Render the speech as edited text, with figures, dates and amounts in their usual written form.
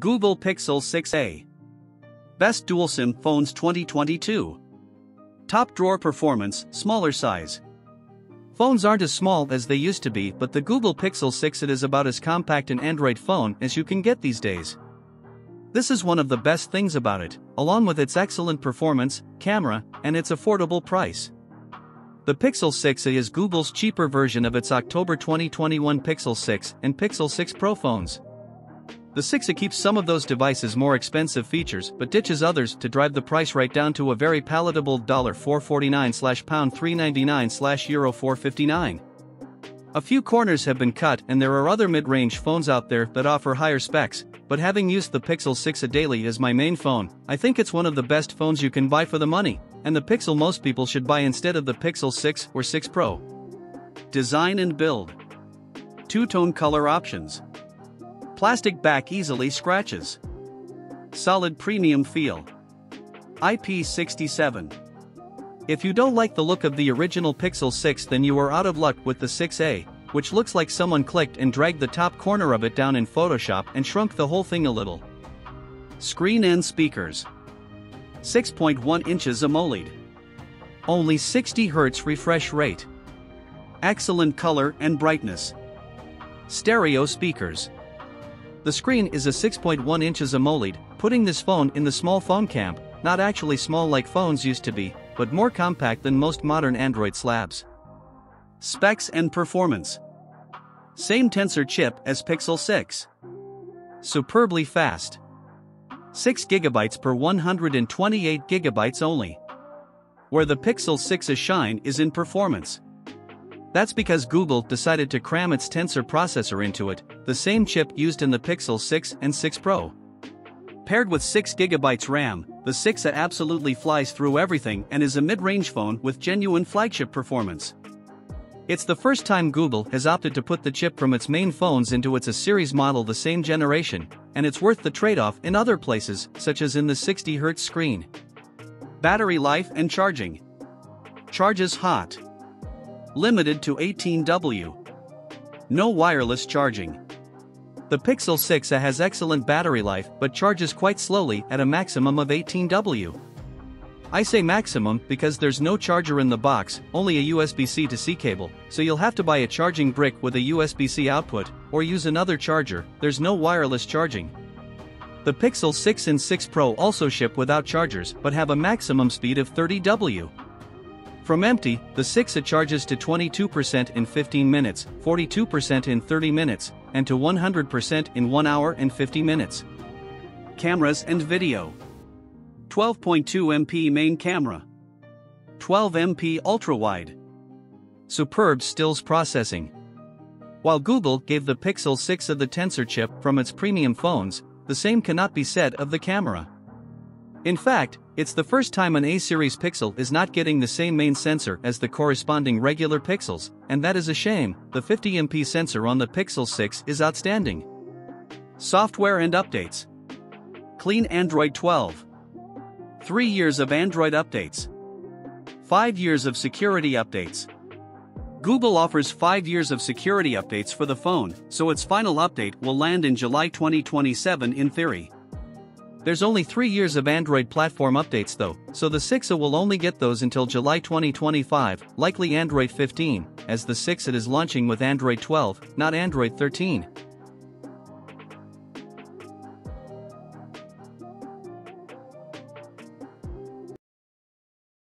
Google Pixel 6a. Best Dual SIM Phones 2022. Top drawer performance, smaller size. Phones aren't as small as they used to be, but the Google Pixel 6 is about as compact an Android phone as you can get these days. This is one of the best things about it, along with its excellent performance, camera, and its affordable price. The Pixel 6a is Google's cheaper version of its October 2021 Pixel 6 and Pixel 6 Pro phones. The 6a keeps some of those devices' more expensive features but ditches others to drive the price right down to a very palatable $449/£399/Euro 459. A few corners have been cut and there are other mid-range phones out there that offer higher specs, but having used the Pixel 6a daily as my main phone, I think it's one of the best phones you can buy for the money, and the Pixel most people should buy instead of the Pixel 6 or 6 Pro. Design and build. Two-tone color options. Plastic back easily scratches. Solid premium feel. IP67. If you don't like the look of the original Pixel 6, then you are out of luck with the 6a, which looks like someone clicked and dragged the top corner of it down in Photoshop and shrunk the whole thing a little. Screen and speakers. 6.1 inches AMOLED. Only 60 Hz refresh rate. Excellent color and brightness. Stereo speakers. The screen is a 6.1 inches AMOLED, putting this phone in the small phone camp, not actually small like phones used to be, but more compact than most modern Android slabs. Specs and performance. Same Tensor chip as Pixel 6. Superbly fast. 6 GB per 128 GB only. Where the Pixel 6's shine is in performance. That's because Google decided to cram its Tensor processor into it, the same chip used in the Pixel 6 and 6 Pro. Paired with 6 GB RAM, the 6a absolutely flies through everything and is a mid-range phone with genuine flagship performance. It's the first time Google has opted to put the chip from its main phones into its A-series model the same generation, and it's worth the trade-off in other places, such as in the 60 Hz screen. Battery life and charging. Charges hot. Limited to 18W. No wireless charging. The Pixel 6a has excellent battery life but charges quite slowly at a maximum of 18W. I say maximum because there's no charger in the box, only a USB-C to C cable, so you'll have to buy a charging brick with a USB-C output, or use another charger. There's no wireless charging. The Pixel 6 and 6 Pro also ship without chargers but have a maximum speed of 30W. From empty, the 6a charges to 22% in 15 minutes, 42% in 30 minutes, and to 100% in 1 hour and 50 minutes. Cameras and video. 12.2MP main camera. 12MP ultrawide. Superb stills processing. While Google gave the Pixel 6a the Tensor chip from its premium phones, the same cannot be said of the camera. In fact, it's the first time an A-series Pixel is not getting the same main sensor as the corresponding regular Pixels, and that is a shame. The 50MP sensor on the Pixel 6 is outstanding. Software and updates. Clean Android 12. 3 years of Android updates. 5 years of security updates. Google offers 5 years of security updates for the phone, so its final update will land in July 2027 in theory. There's only 3 years of Android platform updates though, so the 6a will only get those until July 2025, likely Android 15, as the 6a is launching with Android 12, not Android 13.